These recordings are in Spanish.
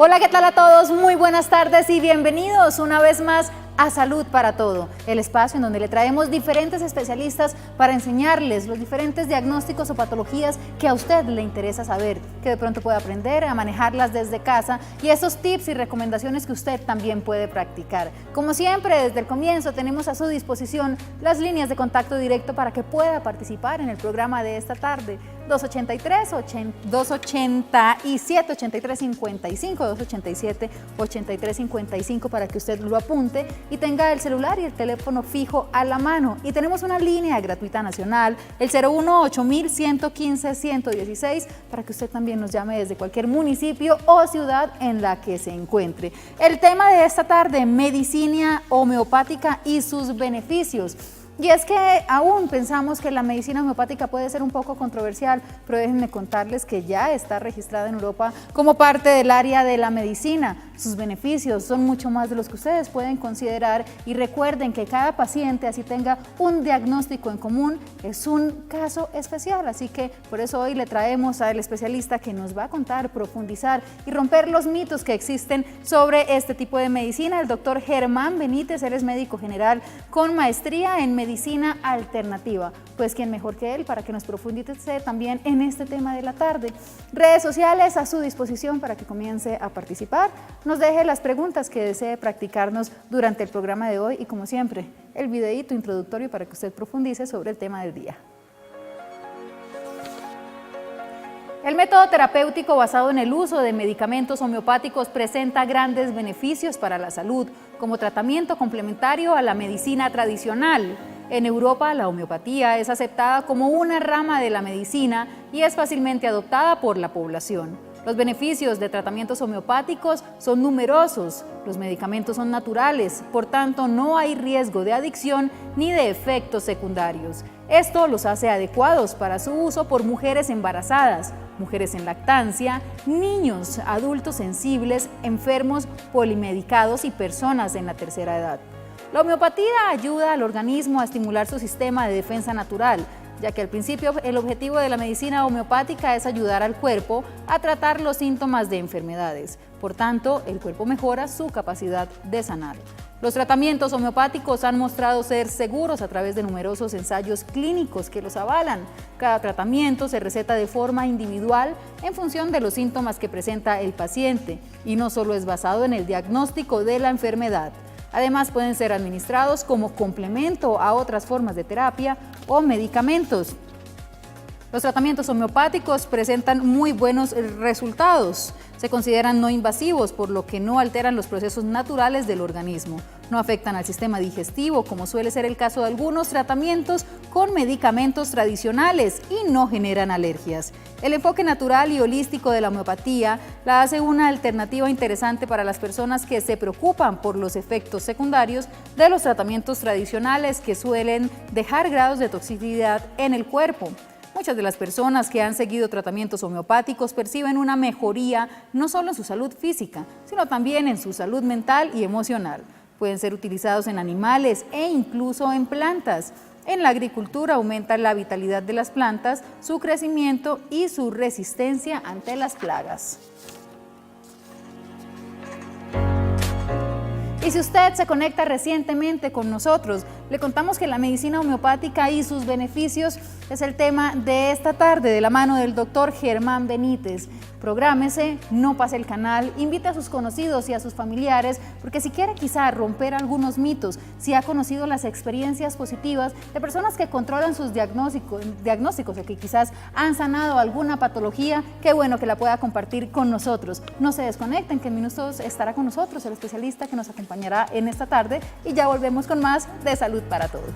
Hola, ¿qué tal a todos? Muy buenas tardes y bienvenidos una vez más a Salud para Todo, el espacio en donde le traemos diferentes especialistas para enseñarles los diferentes diagnósticos o patologías que a usted le interesa saber, que de pronto puede aprender a manejarlas desde casa y esos tips y recomendaciones que usted también puede practicar. Como siempre, desde el comienzo tenemos a su disposición las líneas de contacto directo para que pueda participar en el programa de esta tarde. 287-8355, 287-8355 para que usted lo apunte y tenga el celular y el teléfono fijo a la mano. Y tenemos una línea gratuita nacional, el 01-8115-116, para que usted también nos llame desde cualquier municipio o ciudad en la que se encuentre. El tema de esta tarde, medicina homeopática y sus beneficios. Y es que aún pensamos que la medicina homeopática puede ser un poco controversial, pero déjenme contarles que ya está registrada en Europa como parte del área de la medicina. Sus beneficios son mucho más de los que ustedes pueden considerar y recuerden que cada paciente, así tenga un diagnóstico en común, es un caso especial. Así que por eso hoy le traemos al especialista que nos va a contar, profundizar y romper los mitos que existen sobre este tipo de medicina, el doctor Germán Benítez. Él es médico general con maestría en medicina alternativa. Pues quién mejor que él para que nos profundice también en este tema de la tarde. Redes sociales a su disposición para que comience a participar. Nos deje las preguntas que desee practicarnos durante el programa de hoy y como siempre, el videíto introductorio para que usted profundice sobre el tema del día. El método terapéutico basado en el uso de medicamentos homeopáticos presenta grandes beneficios para la salud como tratamiento complementario a la medicina tradicional. En Europa, la homeopatía es aceptada como una rama de la medicina y es fácilmente adoptada por la población. Los beneficios de tratamientos homeopáticos son numerosos. Los medicamentos son naturales, por tanto no hay riesgo de adicción ni de efectos secundarios. Esto los hace adecuados para su uso por mujeres embarazadas, mujeres en lactancia, niños, adultos sensibles, enfermos polimedicados y personas en la tercera edad. La homeopatía ayuda al organismo a estimular su sistema de defensa natural, ya que al principio el objetivo de la medicina homeopática es ayudar al cuerpo a tratar los síntomas de enfermedades. Por tanto, el cuerpo mejora su capacidad de sanar. Los tratamientos homeopáticos han mostrado ser seguros a través de numerosos ensayos clínicos que los avalan. Cada tratamiento se receta de forma individual en función de los síntomas que presenta el paciente y no solo es basado en el diagnóstico de la enfermedad. Además, pueden ser administrados como complemento a otras formas de terapia o medicamentos. Los tratamientos homeopáticos presentan muy buenos resultados. Se consideran no invasivos, por lo que no alteran los procesos naturales del organismo. No afectan al sistema digestivo, como suele ser el caso de algunos tratamientos con medicamentos tradicionales, y no generan alergias. El enfoque natural y holístico de la homeopatía la hace una alternativa interesante para las personas que se preocupan por los efectos secundarios de los tratamientos tradicionales que suelen dejar grados de toxicidad en el cuerpo. Muchas de las personas que han seguido tratamientos homeopáticos perciben una mejoría no solo en su salud física, sino también en su salud mental y emocional. Pueden ser utilizados en animales e incluso en plantas. En la agricultura aumentan la vitalidad de las plantas, su crecimiento y su resistencia ante las plagas. Y si usted se conecta recientemente con nosotros, le contamos que la medicina homeopática y sus beneficios es el tema de esta tarde de la mano del doctor Germán Benítez. Prográmese, no pase el canal, invite a sus conocidos y a sus familiares, porque si quiere quizá romper algunos mitos, si ha conocido las experiencias positivas de personas que controlan sus diagnósticos o que quizás han sanado alguna patología, qué bueno que la pueda compartir con nosotros. No se desconecten, que en minutos estará con nosotros el especialista que nos acompañará en esta tarde y ya volvemos con más de Salud para Todos.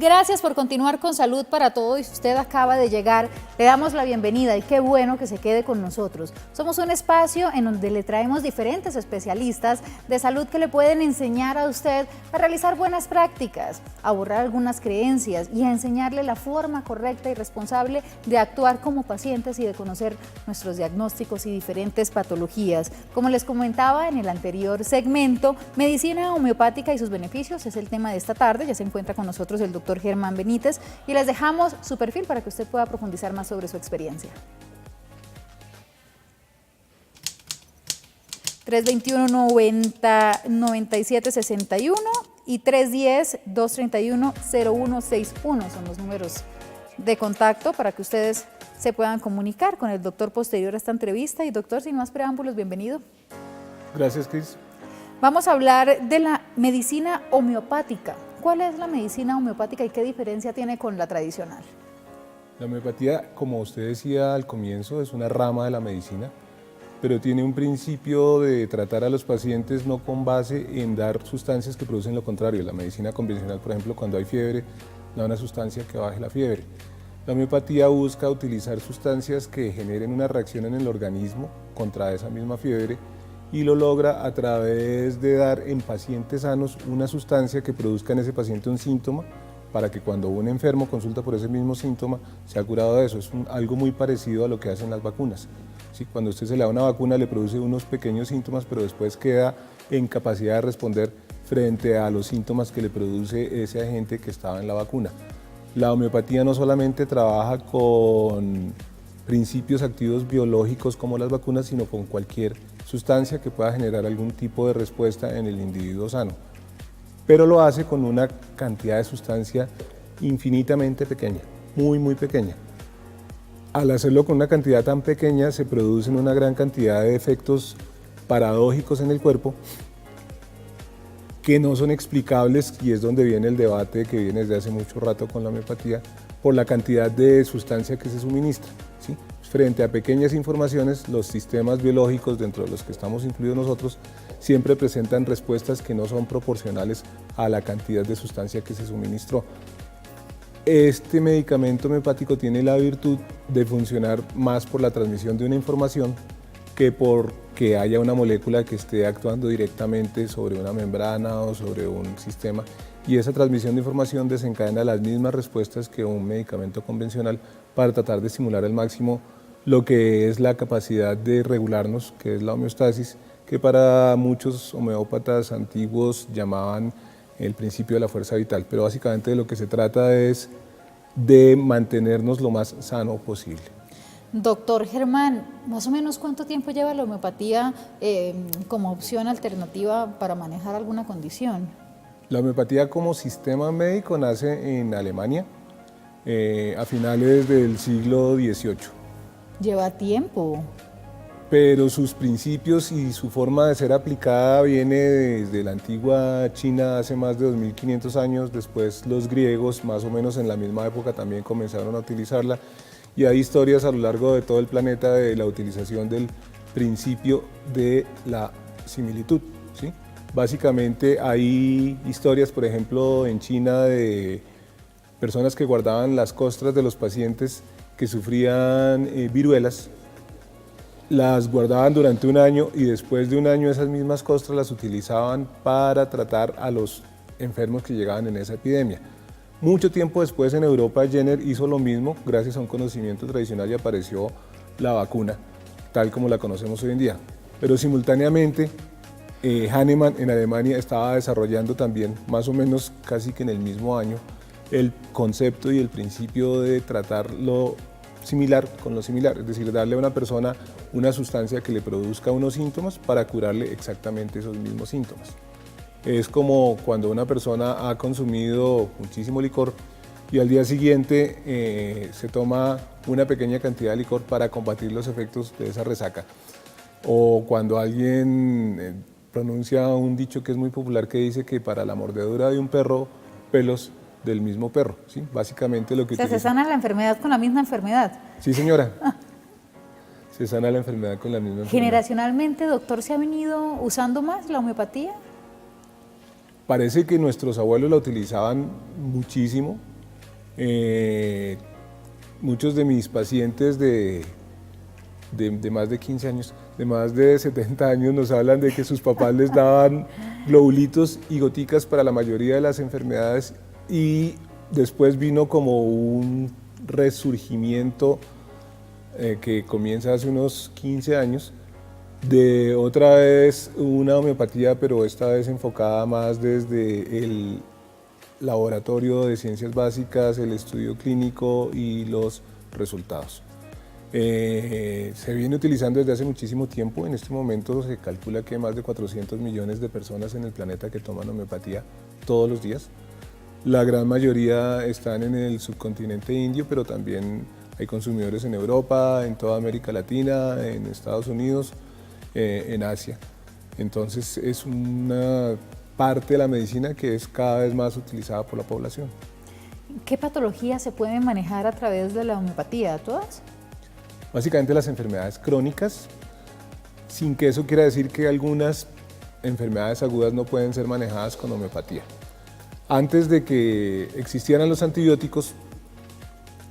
Gracias por continuar con Salud para Todos. Y si usted acaba de llegar, le damos la bienvenida y qué bueno que se quede con nosotros. Somos un espacio en donde le traemos diferentes especialistas de salud que le pueden enseñar a usted a realizar buenas prácticas, a borrar algunas creencias y a enseñarle la forma correcta y responsable de actuar como pacientes y de conocer nuestros diagnósticos y diferentes patologías. Como les comentaba en el anterior segmento, medicina homeopática y sus beneficios es el tema de esta tarde. Ya se encuentra con nosotros el doctor Germán Benítez y les dejamos su perfil para que usted pueda profundizar más sobre su experiencia. 321-9761 y 310-231-0161 son los números de contacto para que ustedes se puedan comunicar con el doctor posterior a esta entrevista. Y doctor, sin más preámbulos, bienvenido. Gracias, Cris. Vamos a hablar de la medicina homeopática. ¿Cuál es la medicina homeopática y qué diferencia tiene con la tradicional? La homeopatía, como usted decía al comienzo, es una rama de la medicina, pero tiene un principio de tratar a los pacientes no con base en dar sustancias que producen lo contrario. La medicina convencional, por ejemplo, cuando hay fiebre, da una sustancia que baje la fiebre. La homeopatía busca utilizar sustancias que generen una reacción en el organismo contra esa misma fiebre y lo logra a través de dar en pacientes sanos una sustancia que produzca en ese paciente un síntoma para que cuando un enfermo consulta por ese mismo síntoma se ha curado de eso. Es algo muy parecido a lo que hacen las vacunas. ¿Sí? Cuando usted se le da una vacuna le produce unos pequeños síntomas, pero después queda en capacidad de responder frente a los síntomas que le produce ese agente que estaba en la vacuna. La homeopatía no solamente trabaja con principios activos biológicos como las vacunas, sino con cualquier sustancia que pueda generar algún tipo de respuesta en el individuo sano, pero lo hace con una cantidad de sustancia infinitamente pequeña, muy pequeña. Al hacerlo con una cantidad tan pequeña se producen una gran cantidad de efectos paradójicos en el cuerpo que no son explicables, y es donde viene el debate que viene desde hace mucho rato con la homeopatía por la cantidad de sustancia que se suministra, ¿sí? Frente a pequeñas informaciones, los sistemas biológicos, dentro de los que estamos incluidos nosotros, siempre presentan respuestas que no son proporcionales a la cantidad de sustancia que se suministró. Este medicamento homeopático tiene la virtud de funcionar más por la transmisión de una información que por que haya una molécula que esté actuando directamente sobre una membrana o sobre un sistema, y esa transmisión de información desencadena las mismas respuestas que un medicamento convencional para tratar de estimular al máximo lo que es la capacidad de regularnos, que es la homeostasis, que para muchos homeópatas antiguos llamaban el principio de la fuerza vital, pero básicamente de lo que se trata es de mantenernos lo más sano posible. Doctor Germán, ¿más o menos cuánto tiempo lleva la homeopatía como opción alternativa para manejar alguna condición? La homeopatía como sistema médico nace en Alemania a finales del siglo XVIII. Lleva tiempo. Pero sus principios y su forma de ser aplicada viene desde la antigua China hace más de 2500 años. Después los griegos, más o menos en la misma época, también comenzaron a utilizarla, y hay historias a lo largo de todo el planeta de la utilización del principio de la similitud, ¿sí? Básicamente hay historias, por ejemplo, en China de personas que guardaban las costras de los pacientes que sufrían viruelas, las guardaban durante un año y después de un año esas mismas costras las utilizaban para tratar a los enfermos que llegaban en esa epidemia. Mucho tiempo después en Europa Jenner hizo lo mismo gracias a un conocimiento tradicional y apareció la vacuna tal como la conocemos hoy en día. Pero simultáneamente Hahnemann en Alemania estaba desarrollando también, más o menos casi que en el mismo año, el concepto y el principio de tratar lo similar con lo similar, es decir, darle a una persona una sustancia que le produzca unos síntomas para curarle exactamente esos mismos síntomas. Es como cuando una persona ha consumido muchísimo licor y al día siguiente se toma una pequeña cantidad de licor para combatir los efectos de esa resaca. O cuando alguien pronuncia un dicho que es muy popular que dice que para la mordedura de un perro, pelos del mismo perro, ¿sí? Básicamente lo que se sana la enfermedad con la misma enfermedad. Sí, señora. Se sana la enfermedad con la misma enfermedad. Generacionalmente, doctor, ¿se ha venido usando más la homeopatía? Parece que nuestros abuelos la utilizaban muchísimo, Muchos de mis pacientes de más de 15 años, de más de 70 años, nos hablan de que sus papás les daban globulitos y goticas para la mayoría de las enfermedades, y después vino como un resurgimiento que comienza hace unos 15 años, de otra vez una homeopatía, pero esta vez enfocada más desde el laboratorio de ciencias básicas, el estudio clínico y los resultados. Se viene utilizando desde hace muchísimo tiempo. En este momento se calcula que hay más de 400 millones de personas en el planeta que toman homeopatía todos los días. La gran mayoría están en el subcontinente indio, pero también hay consumidores en Europa, en toda América Latina, en Estados Unidos, en Asia. Entonces es una parte de la medicina que es cada vez más utilizada por la población. ¿Qué patologías se pueden manejar a través de la homeopatía? ¿Todas? Básicamente las enfermedades crónicas, sin que eso quiera decir que algunas enfermedades agudas no pueden ser manejadas con homeopatía. Antes de que existieran los antibióticos,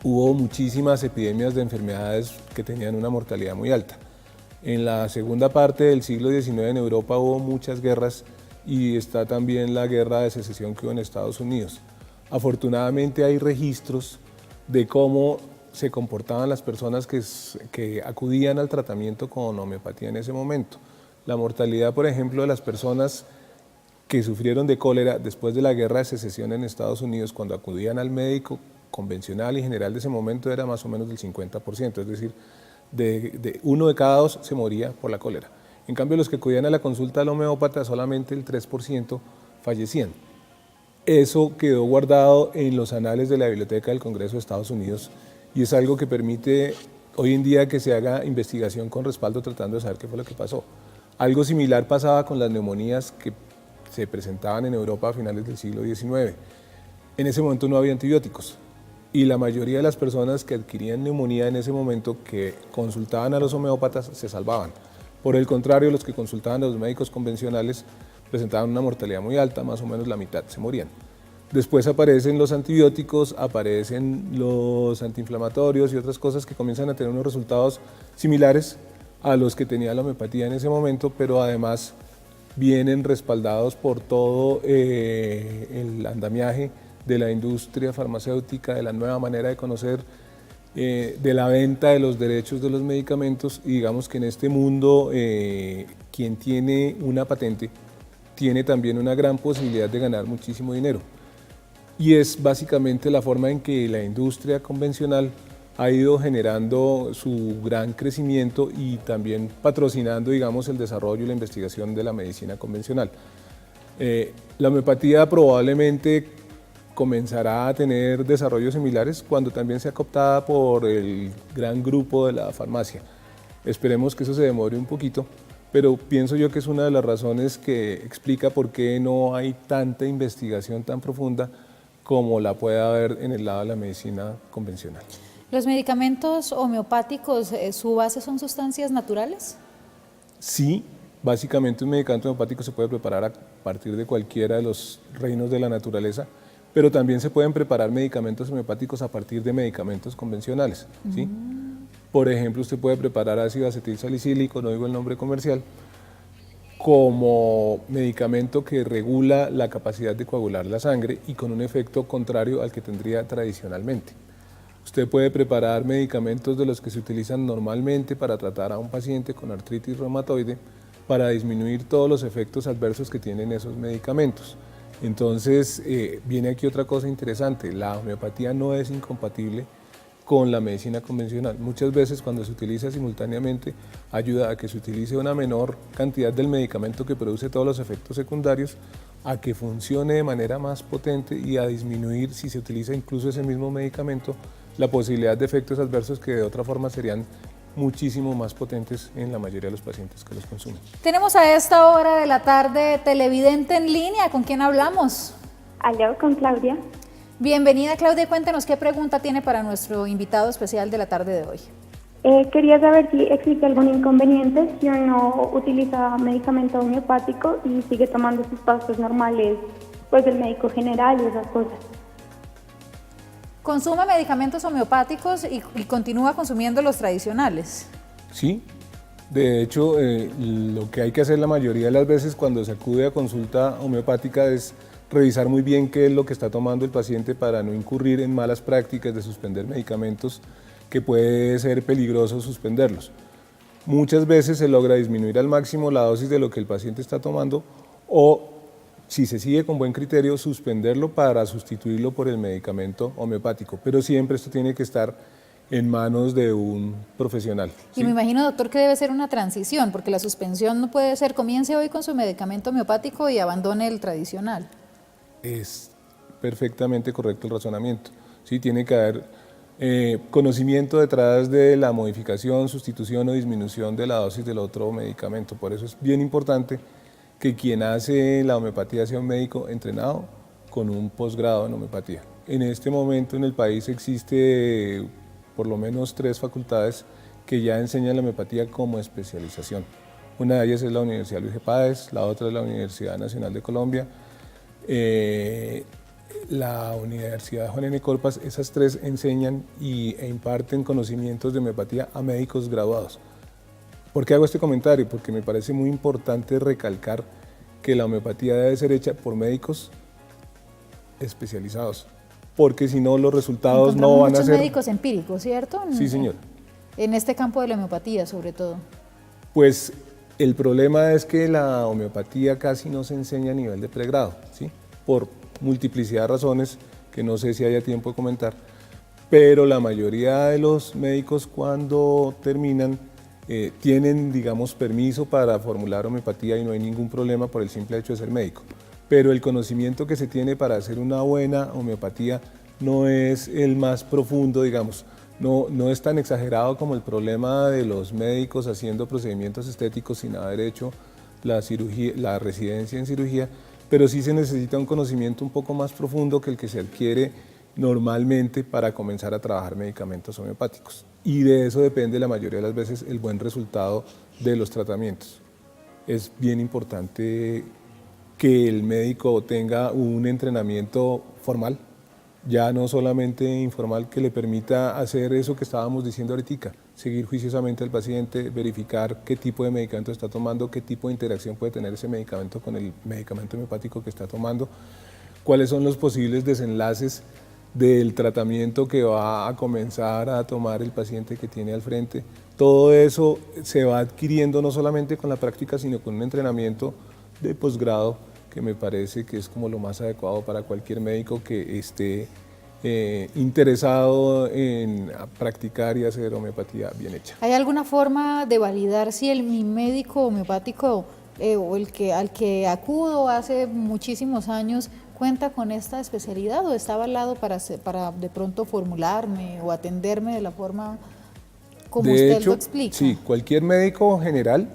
hubo muchísimas epidemias de enfermedades que tenían una mortalidad muy alta. En la segunda parte del siglo XIX en Europa hubo muchas guerras, y está también la guerra de secesión que hubo en Estados Unidos. Afortunadamente hay registros de cómo se comportaban las personas que acudían al tratamiento con homeopatía en ese momento. La mortalidad, por ejemplo, de las personas que sufrieron de cólera después de la guerra de secesión en Estados Unidos, cuando acudían al médico convencional y general de ese momento, era más o menos del 50%, es decir, de 1 de cada 2 se moría por la cólera. En cambio, los que acudían a la consulta del homeópata, solamente el 3% fallecían. Eso quedó guardado en los anales de la Biblioteca del Congreso de Estados Unidos, y es algo que permite hoy en día que se haga investigación con respaldo, tratando de saber qué fue lo que pasó. Algo similar pasaba con las neumonías que se presentaban en Europa a finales del siglo XIX. En ese momento no había antibióticos, y la mayoría de las personas que adquirían neumonía en ese momento, que consultaban a los homeópatas, se salvaban. Por el contrario, los que consultaban a los médicos convencionales presentaban una mortalidad muy alta, más o menos la mitad se morían. Después aparecen los antibióticos, aparecen los antiinflamatorios y otras cosas que comienzan a tener unos resultados similares a los que tenía la homeopatía en ese momento, pero además vienen respaldados por todo el andamiaje de la industria farmacéutica, de la nueva manera de conocer, de la venta de los derechos de los medicamentos, y digamos que en este mundo quien tiene una patente tiene también una gran posibilidad de ganar muchísimo dinero. Y es básicamente la forma en que la industria convencional ha ido generando su gran crecimiento y también patrocinando, digamos, el desarrollo y la investigación de la medicina convencional. La homeopatía probablemente comenzará a tener desarrollos similares cuando también sea cooptada por el gran grupo de la farmacia. Esperemos que eso se demore un poquito, pero pienso yo que es una de las razones que explica por qué no hay tanta investigación tan profunda como la puede haber en el lado de la medicina convencional. ¿Los medicamentos homeopáticos, su base son sustancias naturales? Sí, básicamente un medicamento homeopático se puede preparar a partir de cualquiera de los reinos de la naturaleza, pero también se pueden preparar medicamentos homeopáticos a partir de medicamentos convencionales, ¿sí? Por ejemplo, usted puede preparar ácido acetilsalicílico, no digo el nombre comercial, como medicamento que regula la capacidad de coagular la sangre y con un efecto contrario al que tendría tradicionalmente. Usted puede preparar medicamentos de los que se utilizan normalmente para tratar a un paciente con artritis reumatoide para disminuir todos los efectos adversos que tienen esos medicamentos. Entonces, viene aquí otra cosa interesante: la homeopatía no es incompatible con la medicina convencional. Muchas veces cuando se utiliza simultáneamente ayuda a que se utilice una menor cantidad del medicamento que produce todos los efectos secundarios, a que funcione de manera más potente y a disminuir, si se utiliza incluso ese mismo medicamento, la posibilidad de efectos adversos que de otra forma serían muchísimo más potentes en la mayoría de los pacientes que los consumen. Tenemos a esta hora de la tarde televidente en línea. ¿Con quién hablamos? Aló, con Claudia. Bienvenida, Claudia. Cuéntenos qué pregunta tiene para nuestro invitado especial de la tarde de hoy. Quería saber si existe algún inconveniente si uno utiliza medicamento homeopático y sigue tomando sus pastos normales, pues del médico general y esas cosas. ¿Consume medicamentos homeopáticos y continúa consumiendo los tradicionales? Sí, de hecho, lo que hay que hacer la mayoría de las veces cuando se acude a consulta homeopática es revisar muy bien qué es lo que está tomando el paciente para no incurrir en malas prácticas de suspender medicamentos que puede ser peligroso suspenderlos. Muchas veces se logra disminuir al máximo la dosis de lo que el paciente está tomando o, si se sigue con buen criterio, suspenderlo para sustituirlo por el medicamento homeopático. Pero siempre esto tiene que estar en manos de un profesional. Y me imagino, doctor, que debe ser una transición, porque la suspensión no puede ser, comience hoy con su medicamento homeopático y abandone el tradicional. Es perfectamente correcto el razonamiento. Sí, tiene que haber conocimiento detrás de la modificación, sustitución o disminución de la dosis del otro medicamento. Por eso es bien importante que quien hace la homeopatía sea un médico entrenado con un posgrado en homeopatía. En este momento en el país existe por lo menos 3 facultades que ya enseñan la homeopatía como especialización. Una de ellas es la Universidad Luis G. Páez, la otra es la Universidad Nacional de Colombia, la Universidad Juan N. Corpas. Esas 3 enseñan e imparten conocimientos de homeopatía a médicos graduados. ¿Por qué hago este comentario? Porque me parece muy importante recalcar que la homeopatía debe ser hecha por médicos especializados, porque si no los resultados no van a ser... muchos médicos empíricos, ¿cierto? Sí, señor. En este campo de la homeopatía, sobre todo. Pues el problema es que la homeopatía casi no se enseña a nivel de pregrado, ¿sí? Por multiplicidad de razones que no sé si haya tiempo de comentar, pero la mayoría de los médicos cuando terminan tienen, digamos, permiso para formular homeopatía y no hay ningún problema por el simple hecho de ser médico. Pero el conocimiento que se tiene para hacer una buena homeopatía no es el más profundo, digamos, no es tan exagerado como el problema de los médicos haciendo procedimientos estéticos sin haber hecho la residencia en cirugía, pero sí se necesita un conocimiento un poco más profundo que el que se adquiere normalmente para comenzar a trabajar medicamentos homeopáticos. Y de eso depende la mayoría de las veces el buen resultado de los tratamientos. Es bien importante que el médico tenga un entrenamiento formal, ya no solamente informal, que le permita hacer eso que estábamos diciendo ahorita, seguir juiciosamente al paciente, verificar qué tipo de medicamento está tomando, qué tipo de interacción puede tener ese medicamento con el medicamento homeopático que está tomando, cuáles son los posibles desenlaces del tratamiento que va a comenzar a tomar el paciente que tiene al frente. Todo eso se va adquiriendo no solamente con la práctica, sino con un entrenamiento de posgrado que me parece que es como lo más adecuado para cualquier médico que esté interesado en practicar y hacer homeopatía bien hecha. ¿Hay alguna forma de validar si mi médico homeopático o al que acudo hace muchísimos años cuenta con esta especialidad o está avalado para de pronto formularme o atenderme de la forma como usted lo explica? Sí, cualquier médico general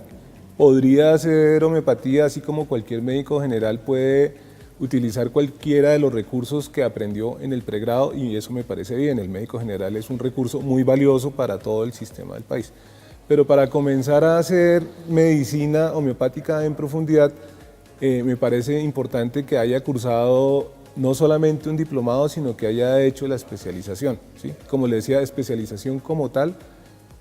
podría hacer homeopatía, así como cualquier médico general puede utilizar cualquiera de los recursos que aprendió en el pregrado y eso me parece bien. El médico general es un recurso muy valioso para todo el sistema del país. Pero para comenzar a hacer medicina homeopática en profundidad, me parece importante que haya cursado no solamente un diplomado, sino que haya hecho la especialización, ¿sí? Como le decía, especialización como tal,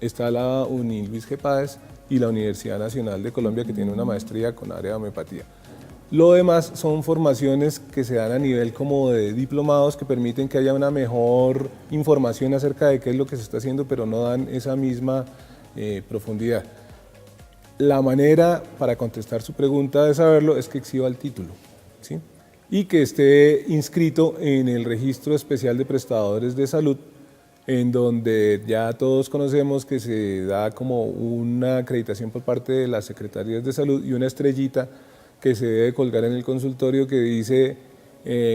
está la Uni Luis G. Páez y la Universidad Nacional de Colombia, que tiene una maestría con área de homeopatía. Lo demás son formaciones que se dan a nivel como de diplomados que permiten que haya una mejor información acerca de qué es lo que se está haciendo, pero no dan esa misma profundidad. La manera para contestar su pregunta de saberlo es que exhiba el título, ¿sí? Y que esté inscrito en el Registro Especial de Prestadores de Salud, en donde ya todos conocemos que se da como una acreditación por parte de las Secretarías de Salud y una estrellita que se debe colgar en el consultorio que dice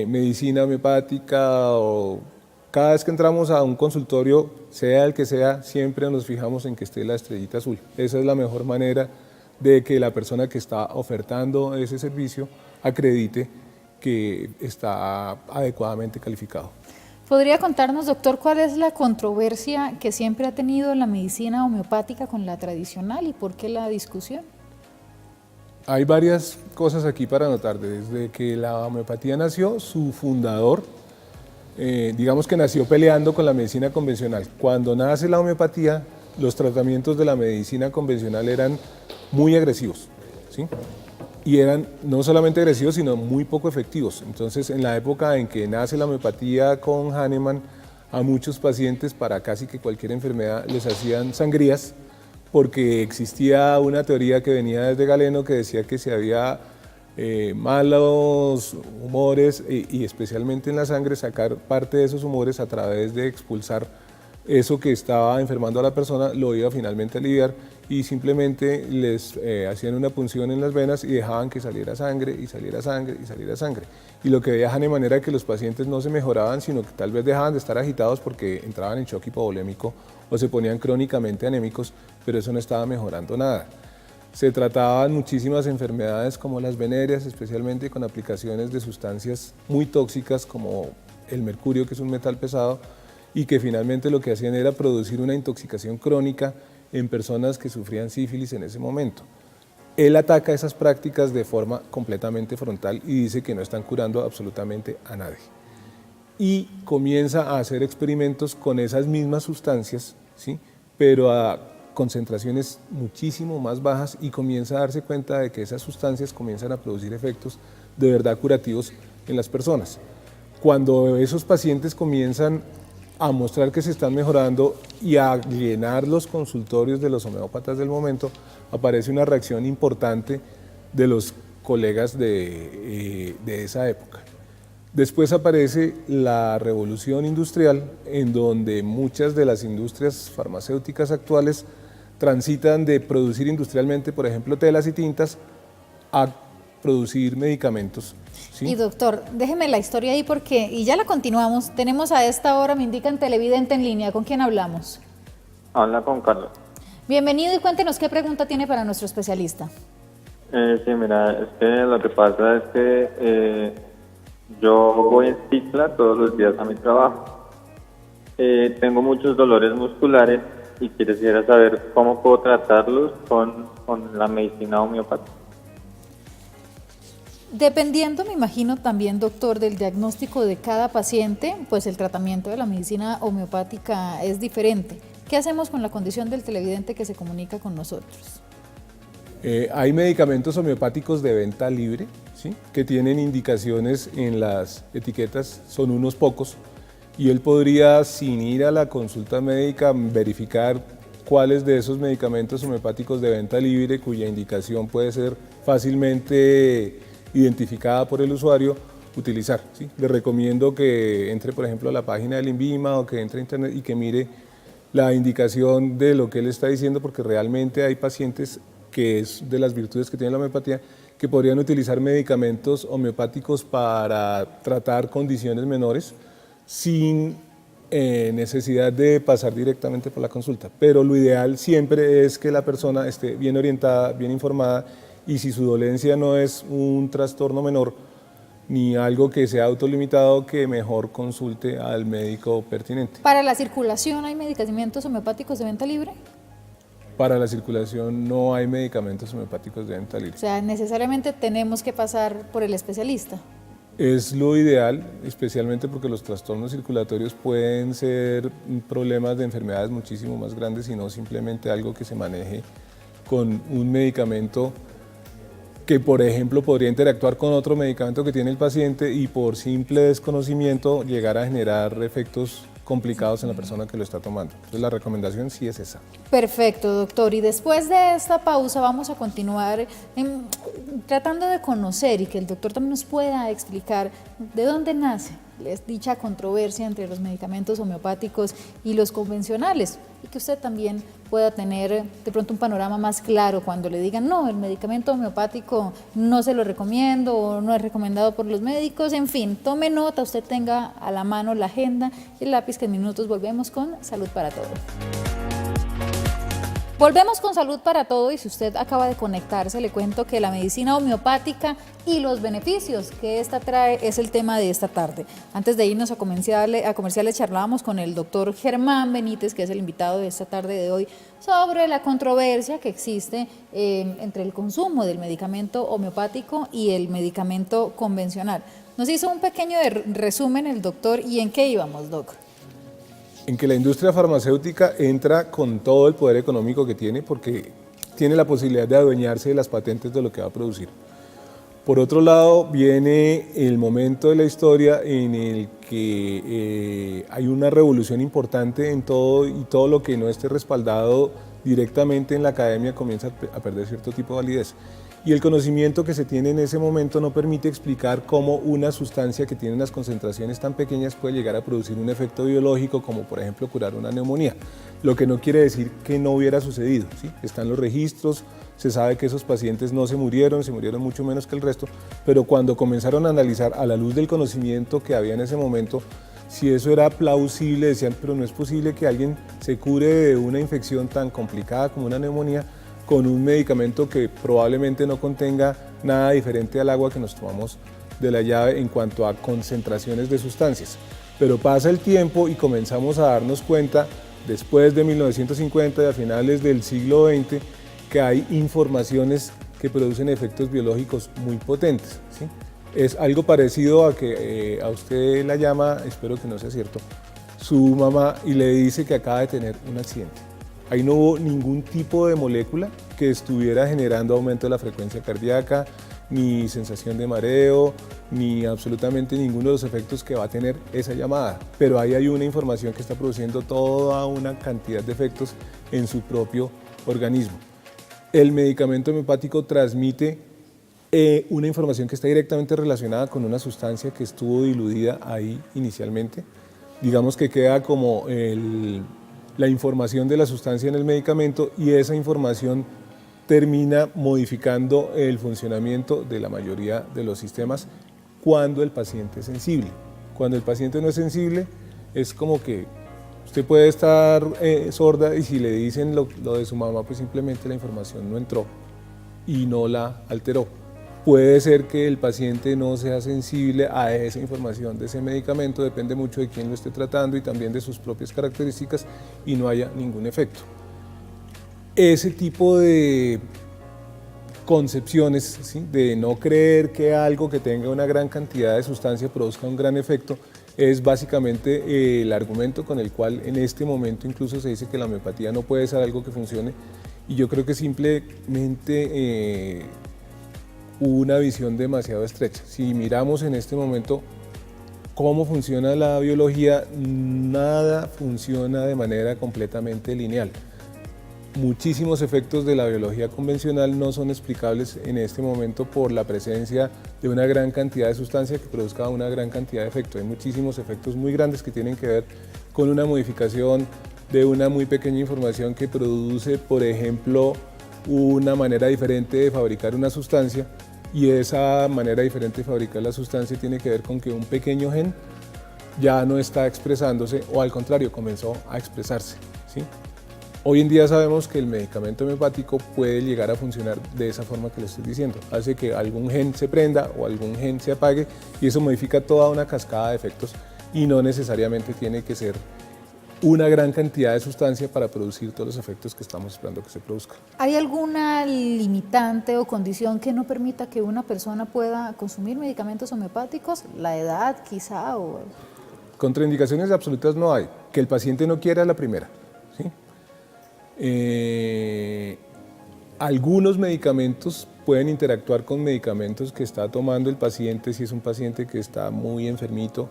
medicina homeopática, o cada vez que entramos a un consultorio, sea el que sea, siempre nos fijamos en que esté la estrellita azul. Esa es la mejor manera de que la persona que está ofertando ese servicio acredite que está adecuadamente calificado. ¿Podría contarnos, doctor, cuál es la controversia que siempre ha tenido la medicina homeopática con la tradicional y por qué la discusión? Hay varias cosas aquí para notar. Desde que la homeopatía nació, su fundador, digamos que nació peleando con la medicina convencional. Cuando nace la homeopatía, los tratamientos de la medicina convencional eran muy agresivos, ¿sí? Y eran no solamente agresivos, sino muy poco efectivos. Entonces, en la época en que nace la homeopatía con Hahnemann, a muchos pacientes para casi que cualquier enfermedad les hacían sangrías, porque existía una teoría que venía desde Galeno que decía que si había malos humores y especialmente en la sangre, sacar parte de esos humores a través de expulsar eso que estaba enfermando a la persona lo iba finalmente a aliviar, y simplemente les hacían una punción en las venas y dejaban que saliera sangre y saliera sangre y saliera sangre. Y lo que veía Hahnemann era que los pacientes no se mejoraban, sino que tal vez dejaban de estar agitados porque entraban en shock hipovolémico o se ponían crónicamente anémicos, pero eso no estaba mejorando nada. Se trataban muchísimas enfermedades como las venéreas, especialmente con aplicaciones de sustancias muy tóxicas como el mercurio, que es un metal pesado, y que finalmente lo que hacían era producir una intoxicación crónica en personas que sufrían sífilis en ese momento. Él ataca esas prácticas de forma completamente frontal y dice que no están curando absolutamente a nadie. Y comienza a hacer experimentos con esas mismas sustancias, ¿sí? Pero a concentraciones muchísimo más bajas, y comienza a darse cuenta de que esas sustancias comienzan a producir efectos de verdad curativos en las personas. Cuando esos pacientes comienzan a mostrar que se están mejorando y a llenar los consultorios de los homeópatas del momento, aparece una reacción importante de los colegas de esa época. Después aparece la revolución industrial, en donde muchas de las industrias farmacéuticas actuales transitan de producir industrialmente, por ejemplo, telas y tintas, a producir medicamentos. ¿Sí? Y doctor, déjeme la historia ahí y ya la continuamos. Tenemos a esta hora, me indican, televidente en línea. ¿Con quién hablamos? Habla con Carlos. Bienvenido y cuéntenos qué pregunta tiene para nuestro especialista. Sí, mira, es que lo que pasa es que yo voy en cicla todos los días a mi trabajo. Tengo muchos dolores musculares y quisiera saber cómo puedo tratarlos con la medicina homeopática. Dependiendo, me imagino también, doctor, del diagnóstico de cada paciente, pues el tratamiento de la medicina homeopática es diferente. ¿Qué hacemos con la condición del televidente que se comunica con nosotros? Hay medicamentos homeopáticos de venta libre, ¿sí? Que tienen indicaciones en las etiquetas, son unos pocos, y él podría, sin ir a la consulta médica, verificar cuáles de esos medicamentos homeopáticos de venta libre, cuya indicación puede ser fácilmente identificada por el usuario, utilizar, ¿sí? Le recomiendo que entre, por ejemplo, a la página del INVIMA o que entre a internet y que mire la indicación de lo que él está diciendo, porque realmente hay pacientes, que es de las virtudes que tiene la homeopatía, que podrían utilizar medicamentos homeopáticos para tratar condiciones menores sin necesidad de pasar directamente por la consulta. Pero lo ideal siempre es que la persona esté bien orientada, bien informada, y si su dolencia no es un trastorno menor ni algo que sea autolimitado, que mejor consulte al médico pertinente. ¿Para la circulación hay medicamentos homeopáticos de venta libre? Para la circulación no hay medicamentos homeopáticos de venta libre. O sea, necesariamente tenemos que pasar por el especialista. Es lo ideal, especialmente porque los trastornos circulatorios pueden ser problemas de enfermedades muchísimo más grandes y no simplemente algo que se maneje con un medicamento que, por ejemplo, podría interactuar con otro medicamento que tiene el paciente y por simple desconocimiento llegar a generar efectos complicados en la persona que lo está tomando. Entonces la recomendación sí es esa. Perfecto, doctor. Y después de esta pausa vamos a continuar tratando de conocer y que el doctor también nos pueda explicar de dónde nace dicha controversia entre los medicamentos homeopáticos y los convencionales, y que usted también pueda tener de pronto un panorama más claro cuando le digan no, el medicamento homeopático no se lo recomiendo o no es recomendado por los médicos. En fin, tome nota, usted tenga a la mano la agenda y el lápiz, que en minutos volvemos con Salud para Todos. Volvemos con Salud para Todo y si usted acaba de conectarse, le cuento que la medicina homeopática y los beneficios que esta trae es el tema de esta tarde. Antes de irnos a comerciales charlábamos con el doctor Germán Benítez, que es el invitado de esta tarde de hoy, sobre la controversia que existe entre el consumo del medicamento homeopático y el medicamento convencional. Nos hizo un pequeño resumen el doctor y ¿en qué íbamos, doc? En que la industria farmacéutica entra con todo el poder económico que tiene porque tiene la posibilidad de adueñarse de las patentes de lo que va a producir. Por otro lado, viene el momento de la historia en el que hay una revolución importante en todo y todo lo que no esté respaldado directamente en la academia comienza a perder cierto tipo de validez. Y el conocimiento que se tiene en ese momento no permite explicar cómo una sustancia que tiene unas concentraciones tan pequeñas puede llegar a producir un efecto biológico como por ejemplo curar una neumonía, lo que no quiere decir que no hubiera sucedido, ¿sí? Están los registros, se sabe que esos pacientes no se murieron mucho menos que el resto, pero cuando comenzaron a analizar a la luz del conocimiento que había en ese momento, si eso era plausible, decían, pero no es posible que alguien se cure de una infección tan complicada como una neumonía con un medicamento que probablemente no contenga nada diferente al agua que nos tomamos de la llave en cuanto a concentraciones de sustancias. Pero pasa el tiempo y comenzamos a darnos cuenta, después de 1950 y a finales del siglo XX, que hay informaciones que producen efectos biológicos muy potentes, ¿sí? Es algo parecido a que a usted la llama, espero que no sea cierto, su mamá y le dice que acaba de tener un accidente. Ahí no hubo ningún tipo de molécula que estuviera generando aumento de la frecuencia cardíaca, ni sensación de mareo, ni absolutamente ninguno de los efectos que va a tener esa llamada. Pero ahí hay una información que está produciendo toda una cantidad de efectos en su propio organismo. El medicamento homeopático transmite una información que está directamente relacionada con una sustancia que estuvo diluida ahí inicialmente. Digamos que queda como la información de la sustancia en el medicamento y esa información termina modificando el funcionamiento de la mayoría de los sistemas cuando el paciente es sensible. Cuando el paciente no es sensible, es como que usted puede estar sorda y si le dicen lo de su mamá, pues simplemente la información no entró y no la alteró. Puede ser que el paciente no sea sensible a esa información de ese medicamento, depende mucho de quién lo esté tratando y también de sus propias características y no haya ningún efecto. Ese tipo de concepciones, ¿sí?, de no creer que algo que tenga una gran cantidad de sustancia produzca un gran efecto, es básicamente el argumento con el cual en este momento incluso se dice que la homeopatía no puede ser algo que funcione y yo creo que simplemente una visión demasiado estrecha. Si miramos en este momento cómo funciona la biología, nada funciona de manera completamente lineal. Muchísimos efectos de la biología convencional no son explicables en este momento por la presencia de una gran cantidad de sustancia que produzca una gran cantidad de efectos. Hay muchísimos efectos muy grandes que tienen que ver con una modificación de una muy pequeña información que produce, por ejemplo, una manera diferente de fabricar una sustancia y esa manera diferente de fabricar la sustancia tiene que ver con que un pequeño gen ya no está expresándose o al contrario comenzó a expresarse, ¿sí? Hoy en día sabemos que el medicamento homeopático puede llegar a funcionar de esa forma que le estoy diciendo. Hace que algún gen se prenda o algún gen se apague y eso modifica toda una cascada de efectos y no necesariamente tiene que ser una gran cantidad de sustancia para producir todos los efectos que estamos esperando que se produzcan. ¿Hay alguna limitante o condición que no permita que una persona pueda consumir medicamentos homeopáticos? ¿La edad quizá? O... Contraindicaciones absolutas no hay. Que el paciente no quiera es la primera, ¿sí? Algunos medicamentos pueden interactuar con medicamentos que está tomando el paciente si es un paciente que está muy enfermito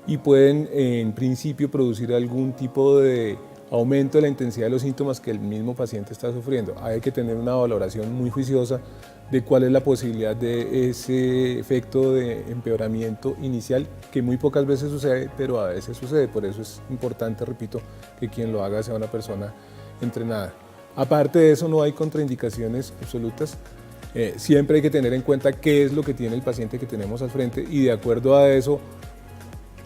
y pueden en principio producir algún tipo de aumento de la intensidad de los síntomas que el mismo paciente está sufriendo. Hay que tener una valoración muy juiciosa de cuál es la posibilidad de ese efecto de empeoramiento inicial que muy pocas veces sucede, pero a veces sucede. Por eso es importante, repito, que quien lo haga sea una persona entrenada. Aparte de eso, no hay contraindicaciones absolutas. Siempre hay que tener en cuenta qué es lo que tiene el paciente que tenemos al frente y de acuerdo a eso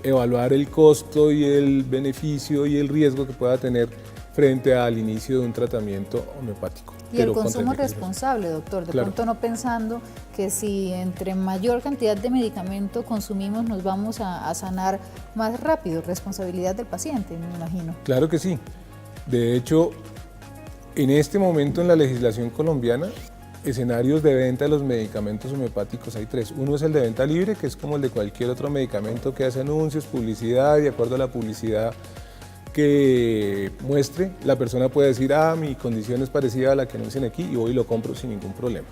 evaluar el costo y el beneficio y el riesgo que pueda tener frente al inicio de un tratamiento homeopático. Y el pero consumo contraindicación. responsable, doctor, de Claro. pronto no pensando que si entre mayor cantidad de medicamento consumimos nos vamos a sanar más rápido, responsabilidad del paciente, me imagino. Claro que sí. De hecho, en este momento en la legislación colombiana, escenarios de venta de los medicamentos homeopáticos hay 3. Uno es el de venta libre, que es como el de cualquier otro medicamento que hace anuncios, publicidad, y de acuerdo a la publicidad que muestre, la persona puede decir, mi condición es parecida a la que anuncian aquí y voy y lo compro sin ningún problema.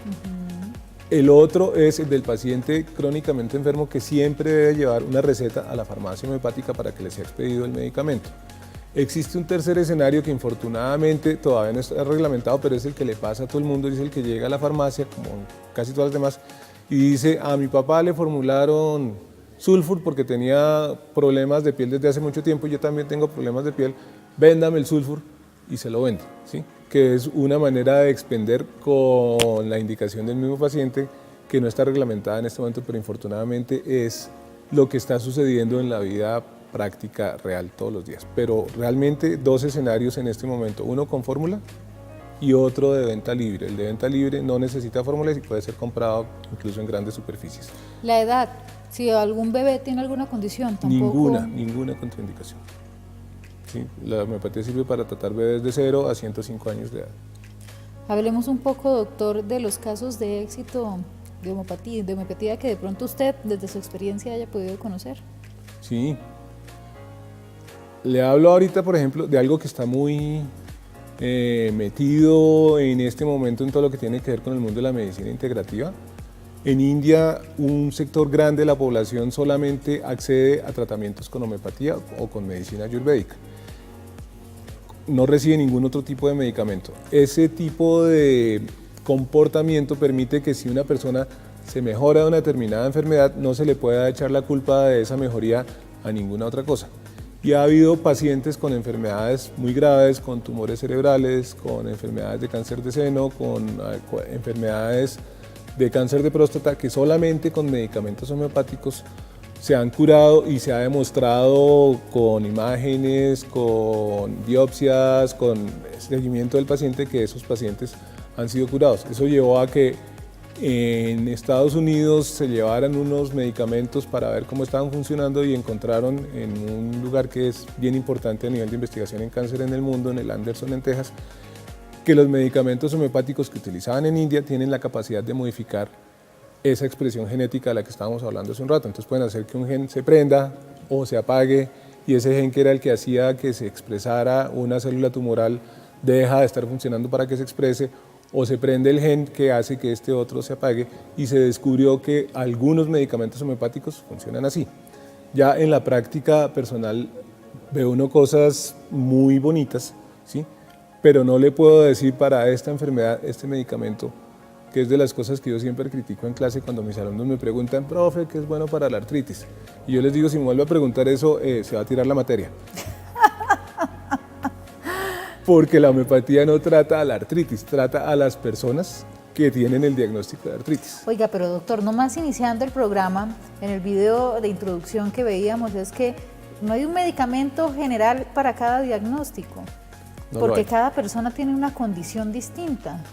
El otro es el del paciente crónicamente enfermo que siempre debe llevar una receta a la farmacia homeopática para que le sea expedido el medicamento. Existe un tercer escenario que infortunadamente todavía no está reglamentado, pero es el que le pasa a todo el mundo, es el que llega a la farmacia, como casi todas las demás, y dice, a mi papá le formularon sulfur porque tenía problemas de piel desde hace mucho tiempo, yo también tengo problemas de piel, véndame el sulfur y se lo vende, ¿sí? Que es una manera de expender con la indicación del mismo paciente que no está reglamentada en este momento, pero infortunadamente es lo que está sucediendo en la vida práctica real todos los días. Pero realmente 2 escenarios en este momento, uno con fórmula y otro de venta libre. El de venta libre no necesita fórmulas y puede ser comprado incluso en grandes superficies. La edad, si algún bebé tiene alguna condición, tampoco... Ninguna contraindicación. Sí, la homeopatía sirve para tratar bebés de 0 a 105 años de edad. Hablemos un poco, doctor, de los casos de éxito de homeopatía que de pronto usted, desde su experiencia, haya podido conocer. Sí. Le hablo ahorita, por ejemplo, de algo que está muy metido en este momento en todo lo que tiene que ver con el mundo de la medicina integrativa. En India, un sector grande de la población solamente accede a tratamientos con homeopatía o con medicina ayurvédica. No recibe ningún otro tipo de medicamento. Ese tipo de comportamiento permite que si una persona se mejora de una determinada enfermedad, no se le pueda echar la culpa de esa mejoría a ninguna otra cosa. Y ha habido pacientes con enfermedades muy graves, con tumores cerebrales, con enfermedades de cáncer de seno, con enfermedades de cáncer de próstata, que solamente con medicamentos homeopáticos se han curado y se ha demostrado con imágenes, con biopsias, con seguimiento del paciente que esos pacientes han sido curados. Eso llevó a que en Estados Unidos se llevaran unos medicamentos para ver cómo estaban funcionando y encontraron en un lugar que es bien importante a nivel de investigación en cáncer en el mundo, en el Anderson en Texas, que los medicamentos homeopáticos que utilizaban en India tienen la capacidad de modificar esa expresión genética de la que estábamos hablando hace un rato. Entonces pueden hacer que un gen se prenda o se apague y ese gen que era el que hacía que se expresara una célula tumoral deja de estar funcionando para que se exprese, o se prende el gen que hace que este otro se apague, y se descubrió que algunos medicamentos homeopáticos funcionan así. Ya en la práctica personal veo uno cosas muy bonitas, ¿sí? Pero no le puedo decir para esta enfermedad este medicamento, que es de las cosas que yo siempre critico en clase cuando mis alumnos me preguntan, profe, ¿qué es bueno para la artritis? Y yo les digo, si me vuelve a preguntar eso, se va a tirar la materia. Porque la homeopatía no trata a la artritis, trata a las personas que tienen el diagnóstico de artritis. Oiga, pero doctor, nomás iniciando el programa, en el video de introducción que veíamos, es que no hay un medicamento general para cada diagnóstico, porque cada persona tiene una condición distinta.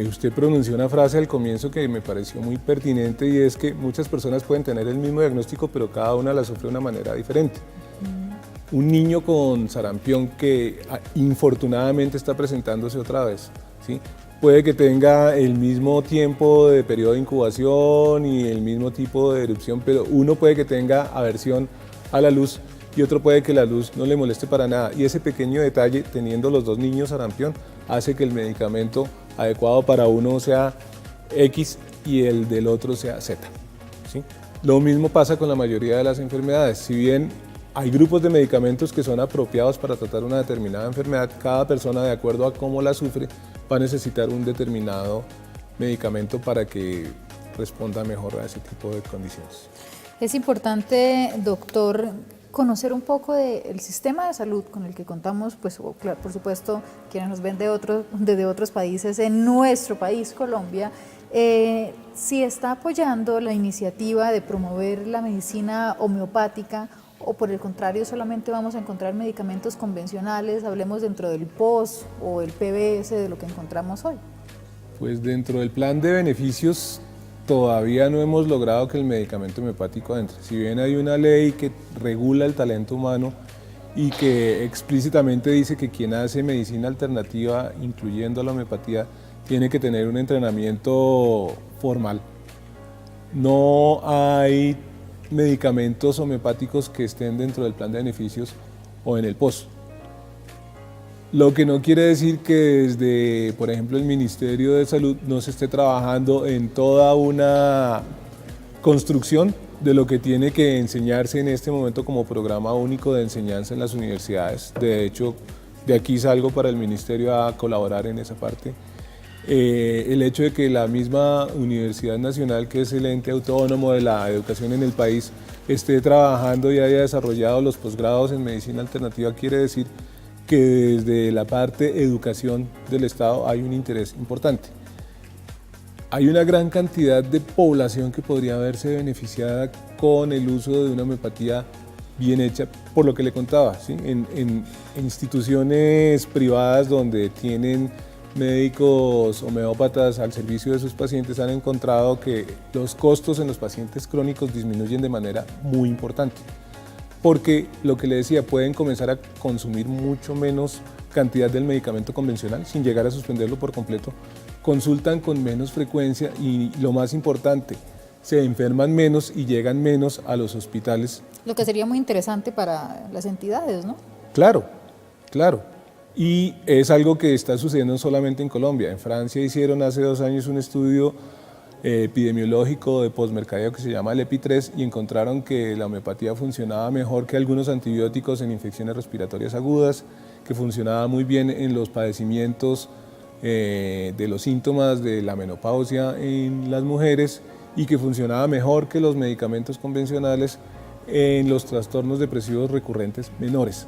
Usted pronunció una frase al comienzo que me pareció muy pertinente, y es que muchas personas pueden tener el mismo diagnóstico, pero cada una la sufre de una manera diferente. Un niño con sarampión que infortunadamente está presentándose otra vez, ¿sí? Puede que tenga el mismo tiempo de periodo de incubación y el mismo tipo de erupción, pero uno puede que tenga aversión a la luz y otro puede que la luz no le moleste para nada. Y ese pequeño detalle, teniendo los dos niños sarampión, hace que el medicamento adecuado para uno sea X y el del otro sea Z, ¿sí? Lo mismo pasa con la mayoría de las enfermedades. Si bien hay grupos de medicamentos que son apropiados para tratar una determinada enfermedad, cada persona, de acuerdo a cómo la sufre, va a necesitar un determinado medicamento para que responda mejor a ese tipo de condiciones. Es importante, doctor, conocer un poco del sistema de salud con el que contamos, pues claro, por supuesto, quienes nos ven desde otros países, en nuestro país, Colombia, si está apoyando la iniciativa de promover la medicina homeopática o por el contrario solamente vamos a encontrar medicamentos convencionales, hablemos dentro del POS o el PBS de lo que encontramos hoy? Pues dentro del plan de beneficios todavía no hemos logrado que el medicamento homeopático entre. Si bien hay una ley que regula el talento humano y que explícitamente dice que quien hace medicina alternativa, incluyendo la homeopatía, tiene que tener un entrenamiento formal. No hay medicamentos homeopáticos que estén dentro del plan de beneficios o en el POS. Lo que no quiere decir que desde, por ejemplo, el Ministerio de Salud no se esté trabajando en toda una construcción de lo que tiene que enseñarse en este momento como programa único de enseñanza en las universidades. De hecho, de aquí salgo para el Ministerio a colaborar en esa parte. El hecho de que la misma Universidad Nacional, que es el ente autónomo de la educación en el país, esté trabajando y haya desarrollado los posgrados en medicina alternativa, quiere decir que desde la parte educación del Estado hay un interés importante. Hay una gran cantidad de población que podría verse beneficiada con el uso de una homeopatía bien hecha, por lo que le contaba, ¿sí? En instituciones privadas donde tienen médicos homeópatas al servicio de sus pacientes han encontrado que los costos en los pacientes crónicos disminuyen de manera muy importante, porque lo que le decía, pueden comenzar a consumir mucho menos cantidad del medicamento convencional sin llegar a suspenderlo por completo, consultan con menos frecuencia y lo más importante, se enferman menos y llegan menos a los hospitales. Lo que sería muy interesante para las entidades, ¿no? Claro, claro. Y es algo que está sucediendo no solamente en Colombia. En Francia hicieron hace 2 años un estudio epidemiológico de postmercadeo que se llama el EPI3 y encontraron que la homeopatía funcionaba mejor que algunos antibióticos en infecciones respiratorias agudas, que funcionaba muy bien en los padecimientos de los síntomas de la menopausia en las mujeres y que funcionaba mejor que los medicamentos convencionales en los trastornos depresivos recurrentes menores,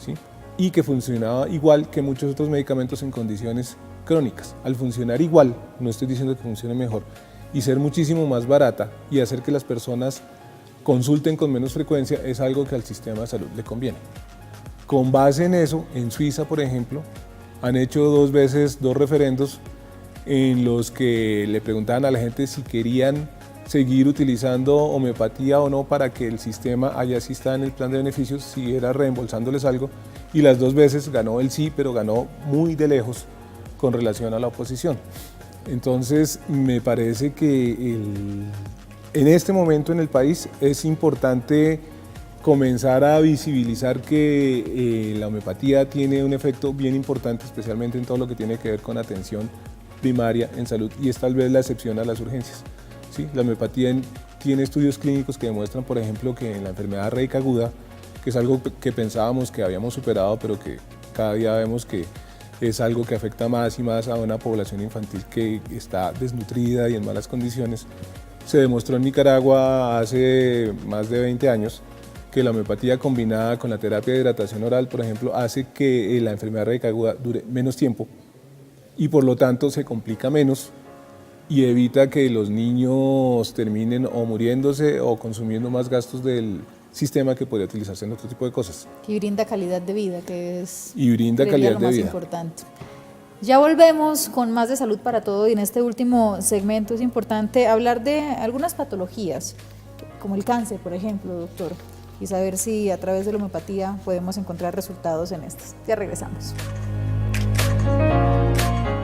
¿sí? Y que funcionaba igual que muchos otros medicamentos en condiciones crónicas. Al funcionar igual, no estoy diciendo que funcione mejor, y ser muchísimo más barata y hacer que las personas consulten con menos frecuencia es algo que al sistema de salud le conviene. Con base en eso, en Suiza, por ejemplo, han hecho 2 veces 2 referendos en los que le preguntaban a la gente si querían seguir utilizando homeopatía o no para que el sistema, allá sí está en el plan de beneficios, siguiera reembolsándoles algo, y las 2 veces ganó el sí, pero ganó muy de lejos con relación a la oposición. Entonces me parece que en este momento en el país es importante comenzar a visibilizar que la homeopatía tiene un efecto bien importante, especialmente en todo lo que tiene que ver con atención primaria en salud, y es tal vez la excepción a las urgencias. ¿Sí? La homeopatía tiene estudios clínicos que demuestran, por ejemplo, que en la enfermedad reica aguda, que es algo que pensábamos que habíamos superado, pero que cada día vemos que es algo que afecta más y más a una población infantil que está desnutrida y en malas condiciones. Se demostró en Nicaragua hace más de 20 años que la homeopatía combinada con la terapia de hidratación oral, por ejemplo, hace que la enfermedad reica aguda dure menos tiempo y por lo tanto se complica menos y evita que los niños terminen o muriéndose o consumiendo más gastos del sistema que podría utilizarse en otro tipo de cosas. Y brinda calidad de vida, que es calidad lo más importante. Ya volvemos con más de Salud para Todo y en este último segmento es importante hablar de algunas patologías, como el cáncer, por ejemplo, doctor, y saber si a través de la homeopatía podemos encontrar resultados en estas. Ya regresamos.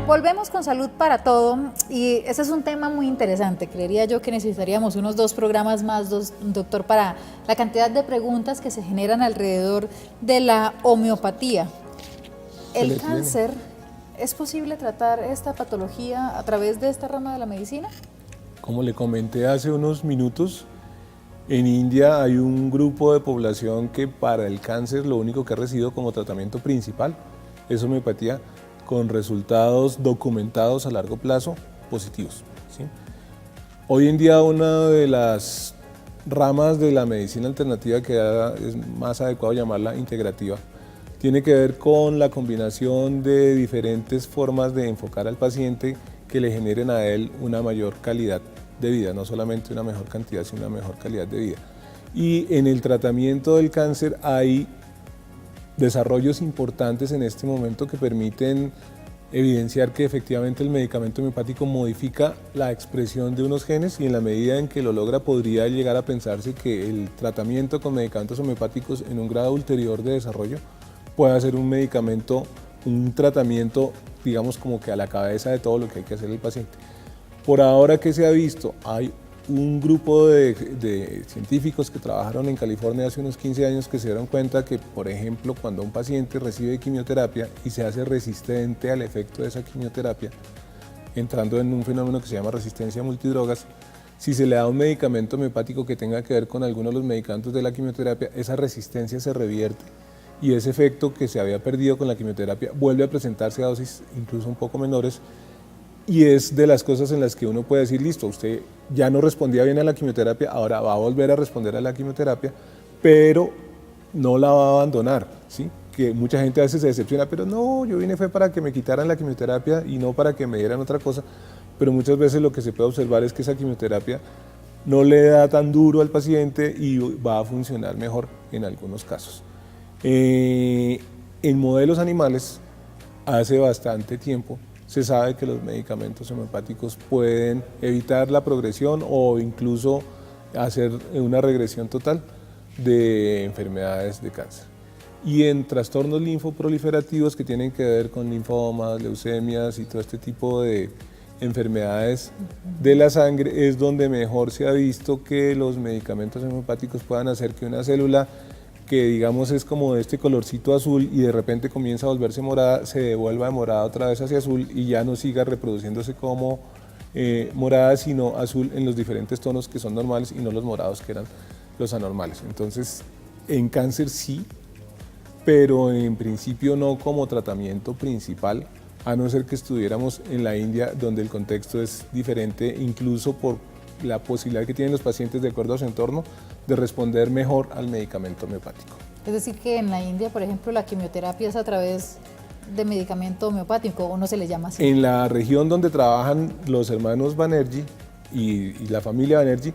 Volvemos con Salud para Todo y ese es un tema muy interesante. Creería yo que necesitaríamos unos 2 programas más, doctor, para la cantidad de preguntas que se generan alrededor de la homeopatía. ¿El cáncer es posible tratar esta patología a través de esta rama de la medicina? Como le comenté hace unos minutos, en India hay un grupo de población que para el cáncer lo único que ha recibido como tratamiento principal es homeopatía, con resultados documentados a largo plazo positivos, ¿sí? Hoy en día una de las ramas de la medicina alternativa que es más adecuado llamarla integrativa tiene que ver con la combinación de diferentes formas de enfocar al paciente que le generen a él una mayor calidad de vida, no solamente una mejor cantidad, sino una mejor calidad de vida. Y en el tratamiento del cáncer hay desarrollos importantes en este momento que permiten evidenciar que efectivamente el medicamento homeopático modifica la expresión de unos genes y en la medida en que lo logra podría llegar a pensarse que el tratamiento con medicamentos homeopáticos en un grado ulterior de desarrollo pueda ser un medicamento, un tratamiento, digamos como que a la cabeza de todo lo que hay que hacer el paciente. Por ahora que se ha visto, hay un grupo de científicos que trabajaron en California hace unos 15 años que se dieron cuenta que, por ejemplo, cuando un paciente recibe quimioterapia y se hace resistente al efecto de esa quimioterapia, entrando en un fenómeno que se llama resistencia a multidrogas, si se le da un medicamento homeopático que tenga que ver con alguno de los medicamentos de la quimioterapia, esa resistencia se revierte y ese efecto que se había perdido con la quimioterapia vuelve a presentarse a dosis incluso un poco menores. Y es de las cosas en las que uno puede decir, listo, usted ya no respondía bien a la quimioterapia, ahora va a volver a responder a la quimioterapia, pero no la va a abandonar, ¿sí? Que mucha gente a veces se decepciona, pero no, yo vine fue para que me quitaran la quimioterapia y no para que me dieran otra cosa, pero muchas veces lo que se puede observar es que esa quimioterapia no le da tan duro al paciente y va a funcionar mejor en algunos casos. En modelos animales, hace bastante tiempo, se sabe que los medicamentos homeopáticos pueden evitar la progresión o incluso hacer una regresión total de enfermedades de cáncer. Y en trastornos linfoproliferativos que tienen que ver con linfomas, leucemias y todo este tipo de enfermedades de la sangre es donde mejor se ha visto que los medicamentos homeopáticos puedan hacer que una célula que digamos es como de este colorcito azul y de repente comienza a volverse morada, se devuelva de morada otra vez hacia azul y ya no siga reproduciéndose como morada, sino azul en los diferentes tonos que son normales y no los morados que eran los anormales. Entonces, en cáncer sí, pero en principio no como tratamiento principal, a no ser que estuviéramos en la India, donde el contexto es diferente, incluso por la posibilidad que tienen los pacientes de acuerdo a su entorno de responder mejor al medicamento homeopático. Es decir, que en la India, por ejemplo, la quimioterapia es a través de medicamento homeopático, ¿o no se le llama así? En la región donde trabajan los hermanos Banerjee y la familia Banerjee,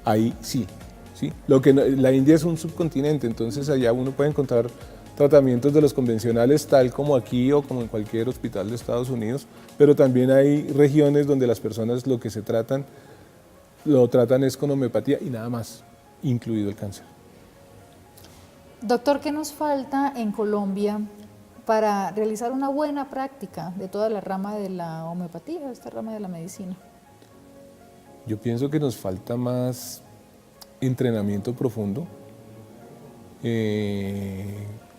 ahí sí, ¿sí? La India es un subcontinente, entonces allá uno puede encontrar tratamientos de los convencionales tal como aquí o como en cualquier hospital de Estados Unidos, pero también hay regiones donde las personas lo que lo tratan es con homeopatía y nada más, incluido el cáncer. Doctor, ¿qué nos falta en Colombia para realizar una buena práctica de toda la rama de la homeopatía, esta rama de la medicina? Yo pienso que nos falta más entrenamiento profundo.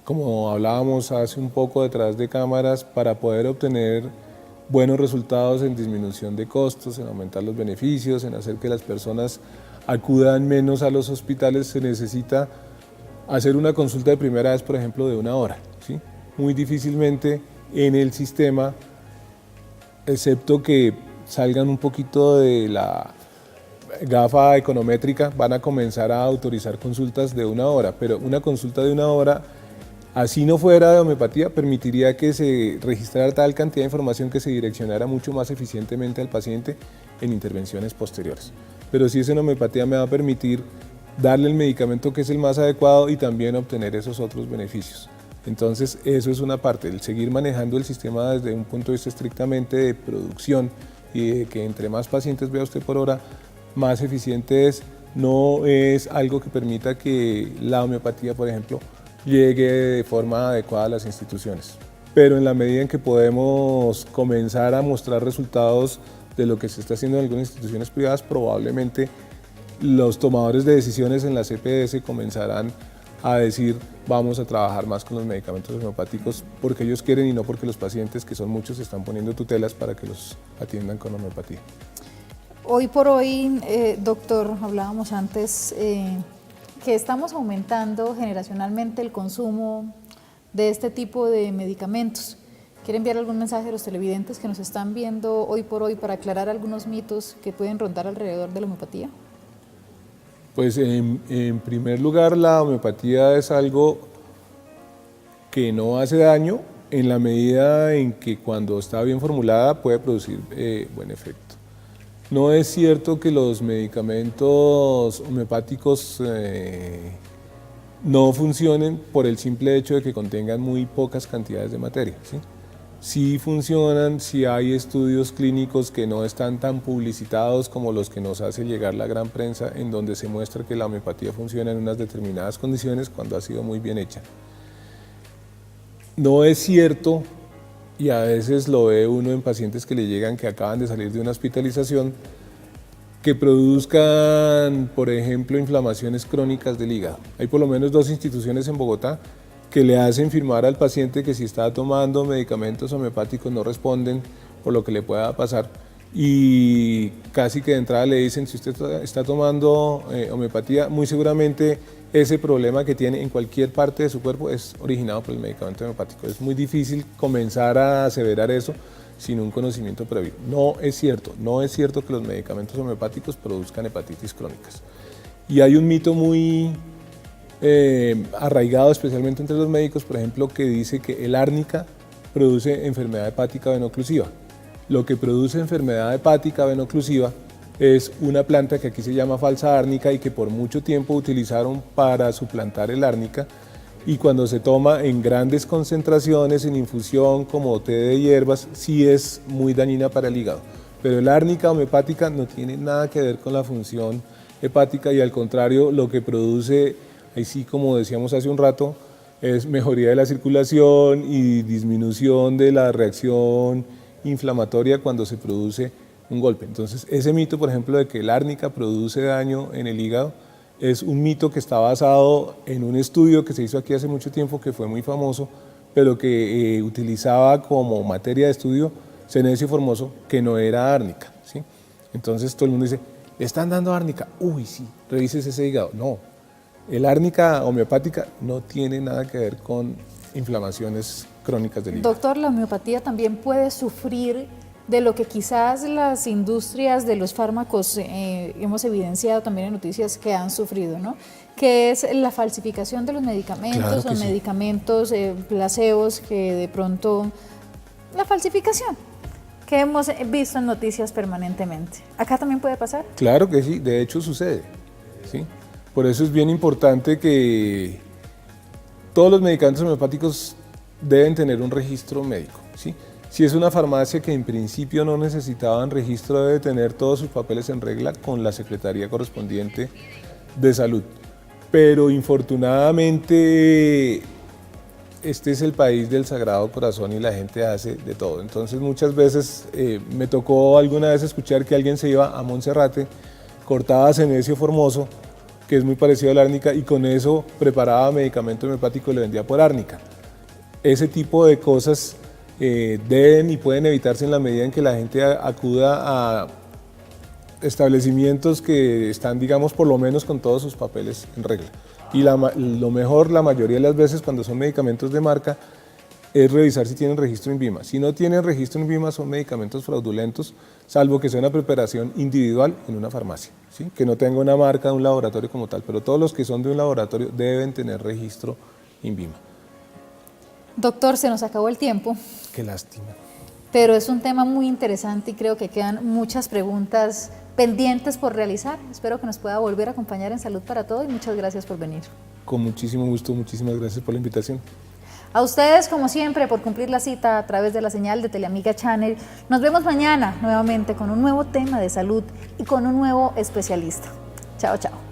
Como hablábamos hace un poco detrás de cámaras, para poder obtener buenos resultados en disminución de costos, en aumentar los beneficios, en hacer que las personas acudan menos a los hospitales, se necesita hacer una consulta de primera vez, por ejemplo, de 1 hora, ¿sí? Muy difícilmente en el sistema, excepto que salgan un poquito de la gafa econométrica, van a comenzar a autorizar consultas de 1 hora, pero una consulta de 1 hora, así no fuera de homeopatía, permitiría que se registrara tal cantidad de información que se direccionara mucho más eficientemente al paciente en intervenciones posteriores. Pero si es en homeopatía me va a permitir darle el medicamento que es el más adecuado y también obtener esos otros beneficios. Entonces eso es una parte, el seguir manejando el sistema desde un punto de vista estrictamente de producción y de que entre más pacientes vea usted por hora, más eficiente es, no es algo que permita que la homeopatía, por ejemplo, llegue de forma adecuada a las instituciones. Pero en la medida en que podemos comenzar a mostrar resultados de lo que se está haciendo en algunas instituciones privadas, probablemente los tomadores de decisiones en la CPS comenzarán a decir vamos a trabajar más con los medicamentos homeopáticos porque ellos quieren y no porque los pacientes, que son muchos, están poniendo tutelas para que los atiendan con homeopatía. Hoy por hoy, doctor, hablábamos antes que estamos aumentando generacionalmente el consumo de este tipo de medicamentos. ¿Quiere enviar algún mensaje a los televidentes que nos están viendo hoy por hoy para aclarar algunos mitos que pueden rondar alrededor de la homeopatía? Pues en primer lugar, la homeopatía es algo que no hace daño en la medida en que cuando está bien formulada puede producir buen efecto. No es cierto que los medicamentos homeopáticos no funcionen por el simple hecho de que contengan muy pocas cantidades de materia, ¿sí? Sí funcionan, sí hay estudios clínicos que no están tan publicitados como los que nos hace llegar la gran prensa, en donde se muestra que la homeopatía funciona en unas determinadas condiciones cuando ha sido muy bien hecha. No es cierto, y a veces lo ve uno en pacientes que le llegan que acaban de salir de una hospitalización, que produzcan, por ejemplo, inflamaciones crónicas del hígado. Hay por lo menos 2 instituciones en Bogotá que le hacen firmar al paciente que si está tomando medicamentos homeopáticos no responden por lo que le pueda pasar, y casi que de entrada le dicen, si usted está tomando homeopatía, muy seguramente ese problema que tiene en cualquier parte de su cuerpo es originado por el medicamento homeopático. Es muy difícil comenzar a aseverar eso sin un conocimiento previo. No es cierto que los medicamentos homeopáticos produzcan hepatitis crónicas. Y hay un mito muy arraigado, especialmente entre los médicos, por ejemplo, que dice que el árnica produce enfermedad hepática venoclusiva. Lo que produce enfermedad hepática venoclusiva es una planta que aquí se llama falsa árnica y que por mucho tiempo utilizaron para suplantar el árnica, y cuando se toma en grandes concentraciones, en infusión, como té de hierbas, sí es muy dañina para el hígado. Pero el árnica homeopática no tiene nada que ver con la función hepática, y al contrario, lo que produce, ahí sí, como decíamos hace un rato, es mejoría de la circulación y disminución de la reacción inflamatoria cuando se produce un golpe. Entonces, ese mito, por ejemplo, de que el árnica produce daño en el hígado, es un mito que está basado en un estudio que se hizo aquí hace mucho tiempo, que fue muy famoso, pero que utilizaba como materia de estudio Senecio formoso, que no era árnica, ¿sí? Entonces todo el mundo dice, ¿le están dando árnica? Uy, sí, revísese ese hígado. No, el árnica homeopática no tiene nada que ver con inflamaciones crónicas del hígado. Doctor, la homeopatía también puede sufrir de lo que quizás las industrias de los fármacos hemos evidenciado también en noticias que han sufrido, ¿no? Que es la falsificación de los medicamentos, Claro que o sí. medicamentos placebos, que de pronto la falsificación que hemos visto en noticias permanentemente. ¿Acá también puede pasar? Claro que sí, de hecho sucede, ¿sí? Por eso es bien importante que todos los medicamentos homeopáticos deben tener un registro médico, ¿sí? Si es una farmacia que en principio no necesitaban registro, debe tener todos sus papeles en regla con la secretaría correspondiente de salud. Pero infortunadamente este es el país del Sagrado Corazón y la gente hace de todo. Entonces muchas veces me tocó alguna vez escuchar que alguien se iba a Monserrate, cortaba Senecio formoso, que es muy parecido a la árnica, y con eso preparaba medicamento homeopático y le vendía por árnica. Ese tipo de cosas deben y pueden evitarse en la medida en que la gente acuda a establecimientos que están, digamos, por lo menos con todos sus papeles en regla. Y lo mejor, la mayoría de las veces, cuando son medicamentos de marca, es revisar si tienen registro INVIMA. Si no tienen registro INVIMA, son medicamentos fraudulentos, salvo que sea una preparación individual en una farmacia, ¿sí? Que no tenga una marca de un laboratorio como tal, pero todos los que son de un laboratorio deben tener registro INVIMA. Doctor, se nos acabó el tiempo. Qué lástima. Pero es un tema muy interesante y creo que quedan muchas preguntas pendientes por realizar. Espero que nos pueda volver a acompañar en Salud para Todo y muchas gracias por venir. Con muchísimo gusto, muchísimas gracias por la invitación. A ustedes, como siempre, por cumplir la cita a través de la señal de Teleamiga Channel. Nos vemos mañana nuevamente con un nuevo tema de salud y con un nuevo especialista. Chao, chao.